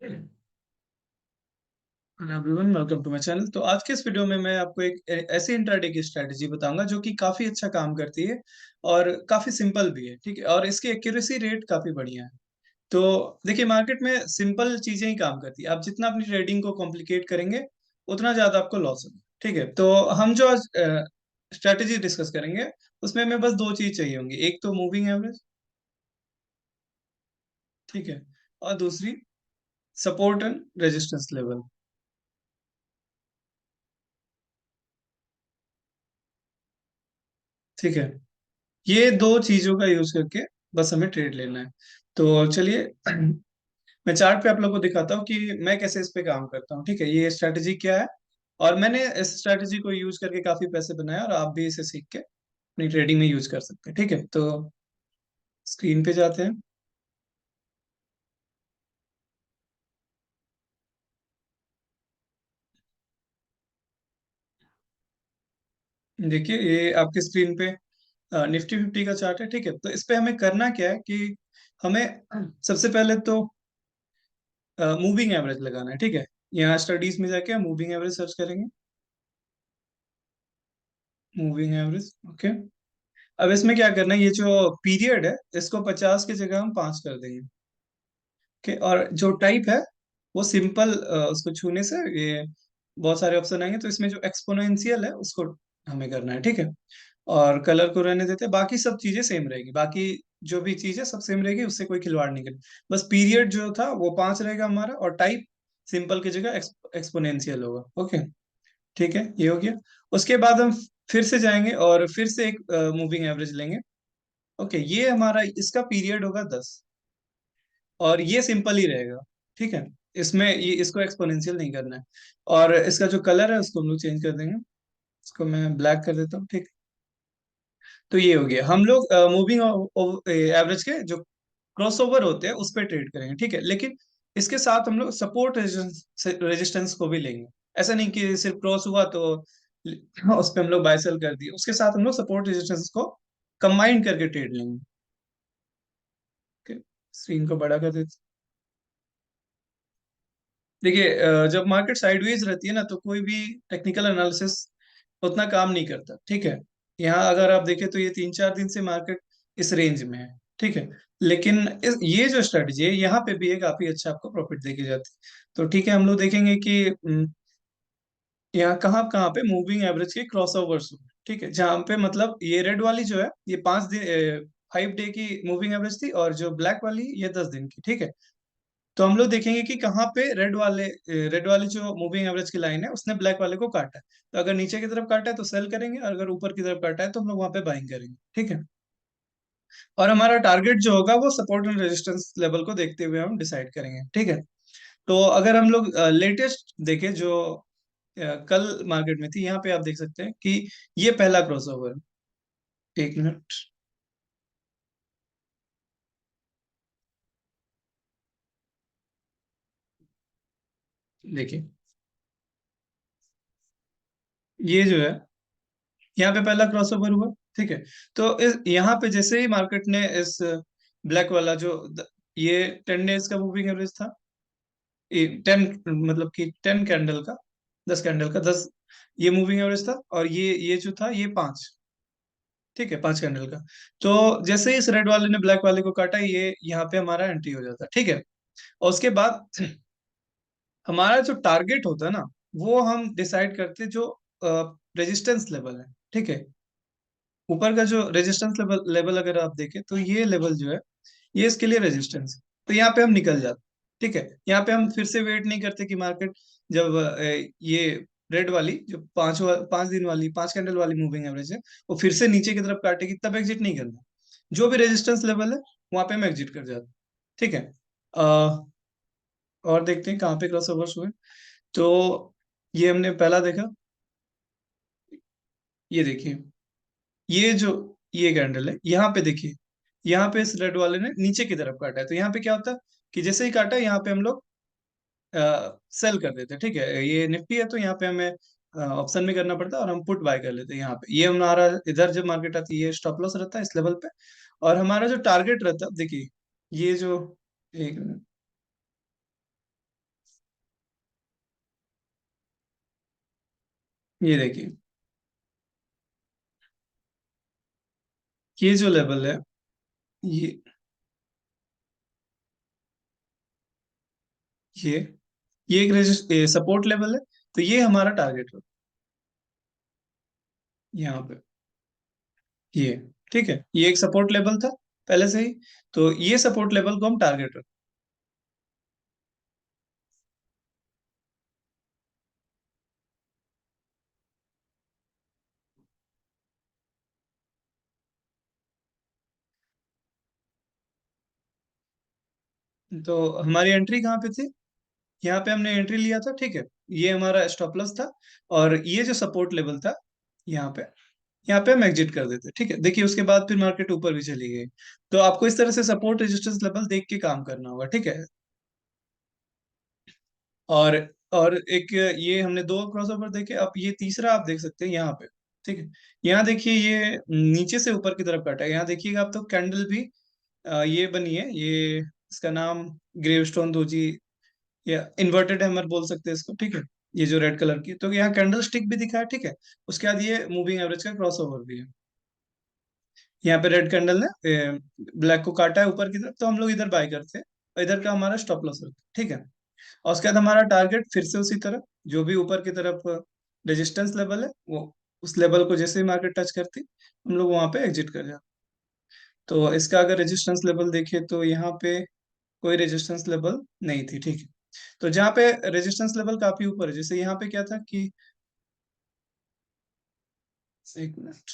Hello everyone, welcome to my channel. तो आज के इस वीडियो में मैं आपको एक ऐसी इंट्राडे की स्ट्रेटजी बताऊंगा जो कि काफी अच्छा काम करती है और काफी सिंपल भी है। ठीक है, और इसकी एक्यूरेसी रेट काफी बढ़िया है। तो देखिए, मार्केट में सिंपल चीजें ही काम करती है। आप जितना अपनी ट्रेडिंग को कॉम्प्लिकेट करेंगे उतना ज्यादा आपको लॉस होगा। ठीक है, तो हम जो आज स्ट्रेटेजी डिस्कस करेंगे उसमें हमें बस दो चीज चाहिए होंगी। एक तो मूविंग एवरेज, ठीक है, और दूसरी सपोर्ट एंड रेजिस्टेंस लेवल। ठीक है, ये दो चीजों का यूज करके बस हमें ट्रेड लेना है। तो चलिए मैं चार्ट पे आप लोग को दिखाता हूँ कि मैं कैसे इस पे काम करता हूँ। ठीक है, ये स्ट्रैटेजी क्या है और मैंने इस स्ट्रैटेजी को यूज करके काफी पैसे बनाए और आप भी इसे सीख के अपनी ट्रेडिंग में यूज कर सकते हैं। ठीक है, तो स्क्रीन पे जाते हैं। देखिए, ये आपके स्क्रीन पे निफ्टी फिफ्टी का चार्ट है। ठीक है, तो इस पे हमें करना क्या है कि हमें सबसे पहले तो मूविंग एवरेज लगाना है। ठीक है, यहाँ स्टडीज में जाके हम मूविंग एवरेज सर्च करेंगे। Moving average, okay. अब इसमें क्या करना है, ये जो पीरियड है इसको 50 की जगह हम 5 कर देंगे। ओके, और जो टाइप है वो सिंपल, उसको छूने से ये बहुत सारे ऑप्शन आएंगे। तो इसमें जो एक्सपोनेंशियल है उसको हमें करना है। ठीक है, और कलर को रहने देते हैं, बाकी सब चीजें सेम रहेगी। बाकी जो भी चीज है सब सेम रहेगी, उससे कोई खिलवाड़ नहीं करेगी। बस पीरियड जो था वो 5 रहेगा हमारा, और टाइप सिंपल की जगह एक्सपोनेंशियल होगा। ओके, ठीक है, ये हो गया। उसके बाद हम फिर से जाएंगे और फिर से एक मूविंग एवरेज लेंगे। ओके, ये हमारा इसका पीरियड होगा 10, और ये सिंपल ही रहेगा। ठीक है, इसमें ये इसको एक्सपोनेंशियल नहीं करना है। और इसका जो कलर है उसको हम लोग चेंज कर देंगे। इसको मैं ब्लैक कर देता हूँ। ठीक, तो ये हो गया। हम लोग मूविंग एवरेज के जो क्रॉसओवर होते हैं उस पर ट्रेड करेंगे। ठीक है, लेकिन इसके साथ हम लोग सपोर्ट रेजिस्टेंस को भी लेंगे। ऐसा नहीं कि सिर्फ क्रॉस हुआ तो उस पर हम लोग बाय सेल कर दिए, उसके साथ हम लोग सपोर्ट रेजिस्टेंस को कंबाइन करके ट्रेड लेंगे। ठीक, स्क्रीन को बड़ा कर देते। देखिए, जब मार्केट साइडवेज रहती है ना तो कोई भी टेक्निकल एनालिसिस उतना काम नहीं करता। ठीक है, यहाँ अगर आप देखें तो ये 3-4 दिन से मार्केट इस रेंज में है। ठीक है, लेकिन ये जो स्ट्रेटजी है यहाँ पे भी है, काफी अच्छा आपको प्रॉफिट देके जाती है। तो ठीक है, हम लोग देखेंगे कि यहाँ कहाँ कहाँ पे मूविंग एवरेज के क्रॉसओवर्स। ठीक है, जहाँ पे मतलब ये रेड वाली जो है ये 5 दिन 5 डे की मूविंग एवरेज थी, और जो ब्लैक वाली ये 10 दिन की। ठीक है, तो हम लोग देखेंगे कि कहाँ पे रेड वाली जो मूविंग एवरेज की लाइन है उसने ब्लैक वाले को काटा है। तो अगर नीचे की तरफ काटा है तो सेल करेंगे, और अगर ऊपर की तरफ काटा है तो हम लोग वहां पे बाइंग करेंगे। ठीक है, और हमारा टारगेट जो होगा वो सपोर्ट एंड रेजिस्टेंस लेवल को देखते हुए हम डिसाइड करेंगे। ठीक है, तो अगर हम लोग लेटेस्ट देखें जो कल मार्केट में थी, यहाँ पे आप देख सकते हैं कि ये पहला क्रॉसओवर। एक मिनट, देखिए, ये जो है यहाँ पे पहला क्रॉसओवर हुआ। ठीक है, तो यहाँ पे जैसे ही मार्केट ने इस ब्लैक वाला जो ये 10 डेज का मूविंग एवरेज था, ये 10 मतलब कि 10 कैंडल का, 10 कैंडल का 10 ये मूविंग एवरेज था, और ये जो था ये 5। ठीक है, 5 कैंडल का। तो जैसे ही इस रेड वाले ने ब्लैक वाले को काटा, ये यहाँ पे हमारा एंट्री हो जाता है। ठीक है, और उसके बाद हमारा जो टारगेट होता है ना वो हम डिसाइड करते हैं जो रेजिस्टेंस लेवल है। ठीक है, ऊपर का जो रेजिस्टेंस लेवल लेवल अगर आप देखें तो ये लेवल जो है ये इसके लिए रेजिस्टेंस है। तो यहाँ पे हम निकल जाते। ठीक है, यहाँ पे हम फिर से वेट नहीं करते कि मार्केट जब ये रेड वाली जो 5 दिन वाली 5 कैंडल वाली मूविंग एवरेज है वो फिर से नीचे की तरफ काटेगी, तब एग्जिट नहीं करना। जो भी रेजिस्टेंस लेवल है वहां पे हम एग्जिट कर जाते। ठीक है, अ, और देखते हैं कहाँ पे क्रॉस ओवर्स हुए। तो ये हमने पहला देखा, ये देखिए, ये जो ये कैंडल है यहाँ पे देखिए, यहाँ पे इस रेड वाले ने नीचे की तरफ काटा है। तो यहाँ पे क्या होता है कि जैसे ही काटा यहाँ पे हम लोग सेल कर देते हैं। ठीक है, ये निफ्टी है तो यहाँ पे हमें ऑप्शन में करना पड़ता है, और हम पुट बाय कर लेते हैं। यहाँ पे ये हमारा इधर जब मार्केट आती है ये स्टॉप लॉस रहता है इस लेवल पे, और हमारा जो टारगेट रहता है, देखिए, ये जो एक ये देखिए, ये जो लेवल है, ये ये ये एक सपोर्ट लेवल है। तो ये हमारा टारगेट है यहाँ पे, ये, ठीक है, ये एक सपोर्ट लेवल था पहले से ही। तो ये सपोर्ट लेवल को हम टारगेट रखते हैं। तो हमारी एंट्री कहाँ पे थी? यहाँ पे हमने एंट्री लिया था, ठीक है। ये हमारा स्टॉप लॉस था। और ये जो सपोर्ट लेवल था, यहाँ पे, यहाँ पे हम एग्जिट कर देते, ठीक है। देखिए उसके बाद फिर मार्केट ऊपर भी चली गई। तो आपको इस तरह से सपोर्ट रेजिस्टेंस लेवल देख के काम करना होगा, ठीक है। और और एक ये हमने दो क्रॉसओवर देखे, अब ये तीसरा आप देख सकते हैं यहाँ पे, ठीक है। यहाँ देखिए ये नीचे से ऊपर की तरफ कटा है। यहाँ देखिएगा आप, तो कैंडल भी ये बनी है, ये इसका नाम ग्रेवस्टोन दोजी या इन्वर्टेड हैमर बोल सकते हैं इसको, ठीक है। ये जो रेड कलर की, तो यहाँ कैंडल स्टिक भी दिखा है, ठीक है। उसके बाद ये मूविंग एवरेज का क्रॉसओवर भी है। यहाँ पे रेड कैंडल ने ब्लैक को काटा है ऊपर की तरफ, तो हम लोग इधर बाय करते हैं और इधर का हमारा स्टॉप लॉस रहता है, ठीक है। और उसके बाद हमारा टारगेट फिर से उसी तरह, जो भी ऊपर की तरफ रेजिस्टेंस लेवल है, वो उस लेवल को जैसे ही मार्केट टच करती, हम लोग वहां पे एग्जिट कर जाते। तो इसका अगर रेजिस्टेंस लेवल देखें तो यहाँ पे कोई रेजिस्टेंस लेवल नहीं थी, ठीक है। तो जहाँ पे रेजिस्टेंस लेवल काफी ऊपर है, जैसे यहाँ पे क्या था कि, एक मिनट,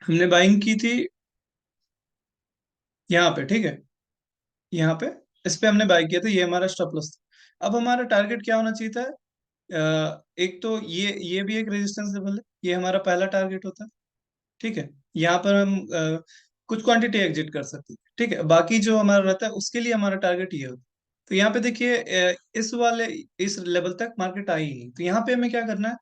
हमने बाइंग की थी यहाँ पे, ठीक है। यहाँ पे इस पे हमने बाय किया था, ये हमारा स्टॉप लॉस था। अब हमारा टारगेट क्या होना चाहिए था? एक तो ये भी एक रेजिस्टेंस लेवल है, ये हमारा पहला टारगेट होता है, ठीक है। यहाँ पर हम कुछ क्वांटिटी एग्जिट कर सकते हैं, ठीक है। बाकी जो हमारा रहता है उसके लिए हमारा टारगेट ये होता है। तो यहाँ पे देखिए इस लेवल तक मार्केट आई ही नहीं, तो यहाँ पे हमें क्या करना है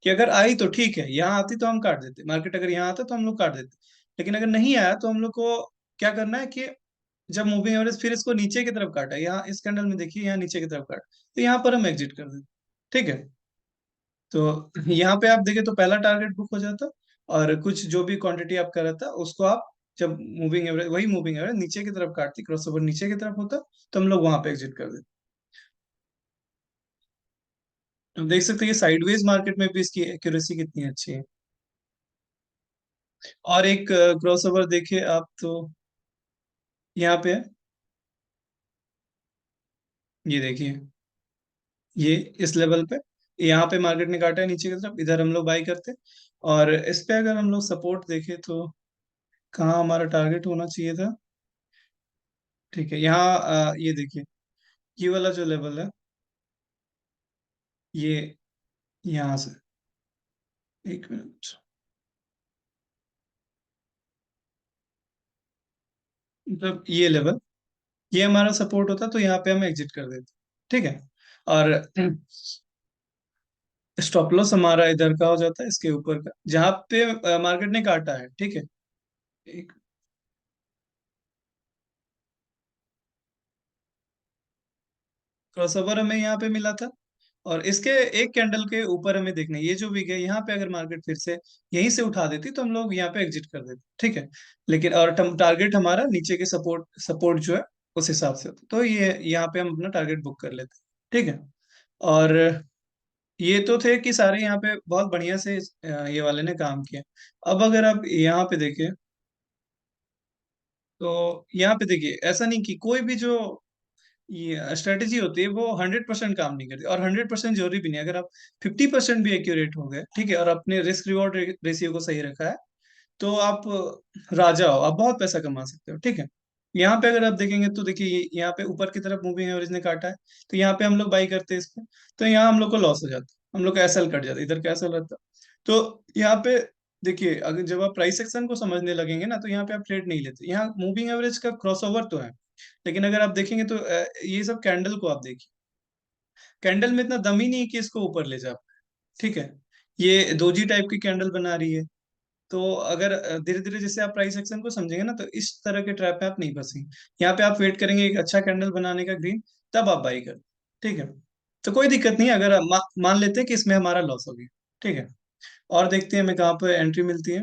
कि अगर आई तो ठीक है, यहाँ आती तो हम काट देते मार्केट, अगर यहाँ आता तो हम लोग काट देते। लेकिन अगर नहीं आया तो हम लोग को क्या करना है कि जब मूविंग एवरेज फिर इसको नीचे की तरफ काटा, यहाँ इस कैंडल में देखिए यहाँ नीचे की तरफ काटा, तो यहाँ पर हम एग्जिट कर देते, ठीक है। तो यहाँ पे आप देखें तो पहला टारगेट बुक हो जाता, और कुछ जो भी क्वांटिटी आपका रहता उसको आप, जब मूविंग एवरेज, वही मूविंग एवरेज नीचे की तरफ काटती, क्रॉस ओवर नीचे की तरफ होता, तो हम लोग वहां पे एग्जिट कर देते। अब देख सकते हैं कि साइडवेज मार्केट में भी इसकी एक्यूरेसी कितनी अच्छी है। और एक क्रॉस ओवर देखिए आप तो, यहाँ पे है, ये देखिए, ये इस लेवल पे, यहाँ पे मार्केट ने काटा है नीचे की तरफ, इधर हम लोग बाई करते। और इस पे अगर हम लोग सपोर्ट देखें तो कहाँ हमारा टारगेट होना चाहिए था, ठीक है। यहाँ ये देखिए, ये वाला जो लेवल है, ये यहाँ से, एक मिनट, मतलब ये लेवल, ये हमारा सपोर्ट होता तो यहाँ पे हम एग्जिट कर देते, ठीक है। और स्टॉप लॉस हमारा इधर का हो जाता है, इसके ऊपर का, जहाँ पे मार्केट ने काटा है, ठीक है। एक क्रॉसओवर हमें यहाँ पे मिला था, और इसके एक कैंडल के ऊपर हमें देखना है, ये जो वीक है यहाँ पे, अगर मार्केट फिर से यहीं से उठा देती तो हम लोग यहाँ पे एग्जिट कर देते, ठीक है। लेकिन और टारगेट हमारा नीचे के सपोर्ट सपोर्ट जो है उस हिसाब से होता, तो ये यहाँ पे हम अपना टारगेट बुक कर लेते, ठीक है। और ये तो थे कि सारे यहाँ पे बहुत बढ़िया से ये वाले ने काम किया। अब अगर आप यहाँ पे देखें तो यहाँ पे देखिए, ऐसा नहीं कि कोई भी जो ये स्ट्रेटेजी होती है वो 100% काम नहीं करती, और 100% जरूरी भी नहीं। अगर आप 50% भी एक्यूरेट हो गए, ठीक है, और अपने रिस्क रिवॉर्ड रेशियो को सही रखा है, तो आप राजा हो, आप बहुत पैसा कमा सकते हो, ठीक है। यहाँ पे अगर आप देखेंगे तो देखिए, यहाँ पे ऊपर की तरफ मूविंग एवरेज ने काटा है, तो यहाँ पे हम लोग बाई करते हैं इस पे, तो यहाँ हम लोग को लॉस हो जाता है, हम लोग का एसएल कट जाता है, इधर का एसएल रहता है। तो यहाँ पे देखिए, अगर जब आप प्राइस एक्शन को समझने लगेंगे ना, तो यहाँ पे आप ट्रेड नहीं लेते, यहाँ मूविंग एवरेज का क्रॉसओवर तो है। लेकिन अगर आप देखेंगे तो ये सब कैंडल को आप देखिए, कैंडल में इतना दम ही नहीं है कि इसको ऊपर ले जाए, ठीक है। ये दोजी टाइप की कैंडल बना रही है, तो अगर धीरे धीरे जैसे आप प्राइस एक्शन को समझेंगे ना, तो इस तरह के ट्रैप में आप नहीं फंसेंगे। यहाँ पे आप वेट करेंगे एक अच्छा कैंडल बनाने का ग्रीन, तब आप बाई कर। ठीक है। तो कोई दिक्कत नहीं है, अगर मान लेते हैं कि इसमें हमारा लॉस हो गया। ठीक है। और देखते हैं हमें कहाँ पर एंट्री मिलती है।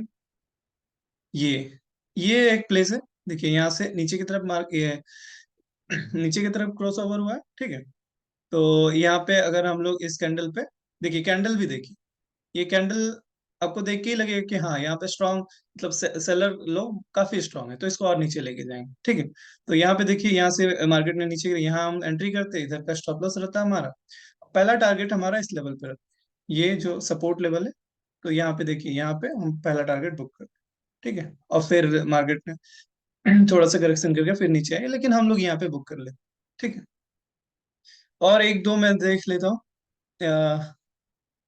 ये ये एक प्लेस है। देखिए यहाँ से नीचे की तरफ मार्क ये नीचे की तरफ क्रॉस ओवर हुआ है। ठीक है। तो यहाँ पे अगर हम लोग इस कैंडल पे देखिए, कैंडल भी देखिए, ये कैंडल आपको देख के ही लगेगा कि हाँ यहाँ पे स्ट्रांग, मतलब सेलर लोग काफी स्ट्रांग है, तो इसको और नीचे लेके जाएंगे। ठीक है। तो यहाँ पे देखिए, यहाँ से मार्केट ने नीचे गिरी, यहाँ हम एंट्री करते हैं, इधर का स्टॉप लॉस रहता है हमारा। पहला टारगेट हमारा इस लेवल पे रहता है, ये जो सपोर्ट लेवल है। तो यहाँ पे देखिए, यहाँ पे हम पहला टारगेट बुक करते हैं। ठीक है। और फिर मार्केट ने थोड़ा सा करेक्शन करके फिर नीचे आए, लेकिन हम लोग यहाँ पे बुक कर ले। ठीक है। और एक दो मैं देख लेता हूँ।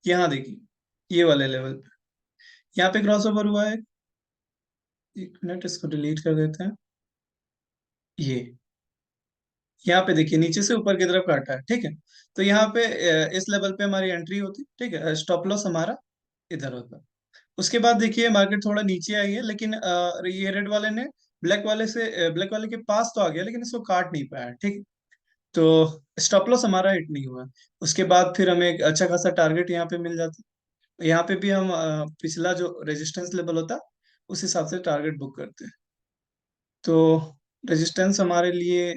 यहाँ देखिए, ये वाले लेवल पे यहाँ पे क्रॉस ओवर हुआ है। एक मिनट, इसको डिलीट कर देते हैं। ये यहाँ पे देखिए, नीचे से ऊपर की तरफ काटा है। ठीक है। तो यहाँ पे इस लेवल पे हमारी एंट्री होती। ठीक है। स्टॉप लॉस हमारा इधर होता। उसके बाद देखिए, मार्केट थोड़ा नीचे आई है, लेकिन ये रेड वाले ने ब्लैक वाले के पास तो आ गया, लेकिन इसको काट नहीं पाया। ठीक है। तो स्टॉप लॉस हमारा हिट नहीं हुआ। उसके बाद फिर हमें एक अच्छा खासा टारगेट यहाँ पे मिल जाता है। यहाँ पे भी हम पिछला जो रेजिस्टेंस लेवल होता, उस हिसाब से टारगेट बुक करते हैं। तो रेजिस्टेंस हमारे लिए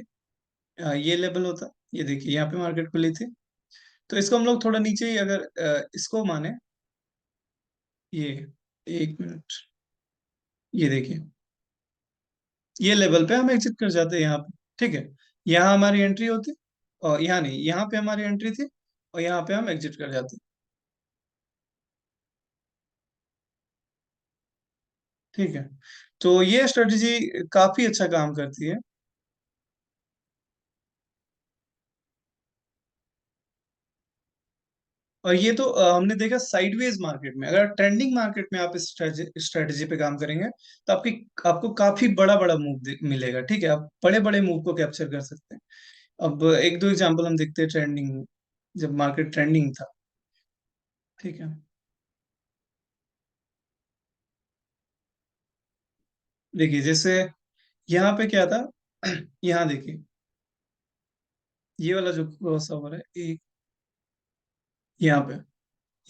ये लेवल होता। ये देखिए, यहाँ पे मार्केट खुली थी, तो इसको हम लोग थोड़ा नीचे ही अगर इसको माने, ये एक मिनट, ये देखिए, ये लेवल पे हम एग्जिट कर जाते हैं यहाँ पे। ठीक है। यहाँ हमारी एंट्री होती, और यहाँ नहीं, यहाँ पे हमारी एंट्री थी, और यहाँ पे हम एग्जिट कर जाते। ठीक है। तो ये स्ट्रेटजी काफी अच्छा काम करती है। और ये तो हमने देखा साइडवेज मार्केट में। अगर ट्रेंडिंग मार्केट में आप इस स्ट्रेटजी पे काम करेंगे, तो आपको काफी बड़ा बड़ा मूव मिलेगा। ठीक है। आप बड़े बड़े मूव को कैप्चर कर सकते हैं। अब एक दो एग्जांपल हम देखते हैं ट्रेंडिंग, जब मार्केट ट्रेंडिंग था। ठीक है। देखिए, जैसे यहाँ पे क्या था, यहाँ देखिए, ये वाला जो क्रॉस ओवर है एक, यहाँ पे,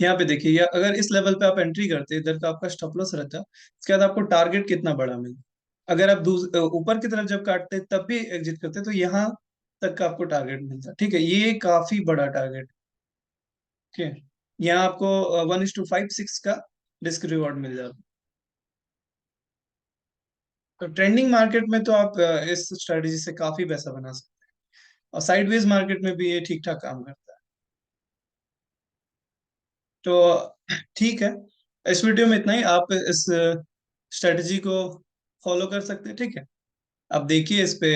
यहाँ पे देखिए, या अगर इस लेवल पे आप एंट्री करते, इधर का आपका स्टॉप लॉस रहता, उसके बाद आपको टारगेट कितना बड़ा मिलता। अगर आप ऊपर की तरफ जब काटते तब भी एग्जिट करते, तो यहाँ तक का आपको टारगेट मिलता। ठीक है। ये काफी बड़ा टारगेट। ठीक है। यहाँ आपको 1:5 6 का रिस्क रिवॉर्ड मिल जाता। तो ट्रेंडिंग मार्केट में तो आप इस स्ट्रेटेजी से काफी पैसा बना सकते हैं, और साइडवेज मार्केट में भी ये ठीक ठाक काम करता है। तो ठीक है, इस वीडियो में इतना ही। आप इस स्ट्रेटजी को फॉलो कर सकते हैं। ठीक है। आप देखिए, इस पे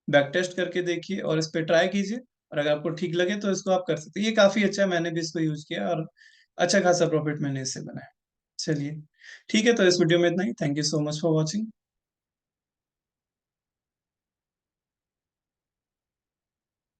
बैक टेस्ट करके देखिए, और इस पे ट्राई कीजिए, और अगर आपको ठीक लगे तो इसको आप कर सकते हैं। ये काफी अच्छा है, मैंने भी इसको यूज किया, और अच्छा खासा प्रॉफिट मैंने इससे बनाया। चलिए, ठीक है, तो इस वीडियो में इतना ही। Thank you so much for watching.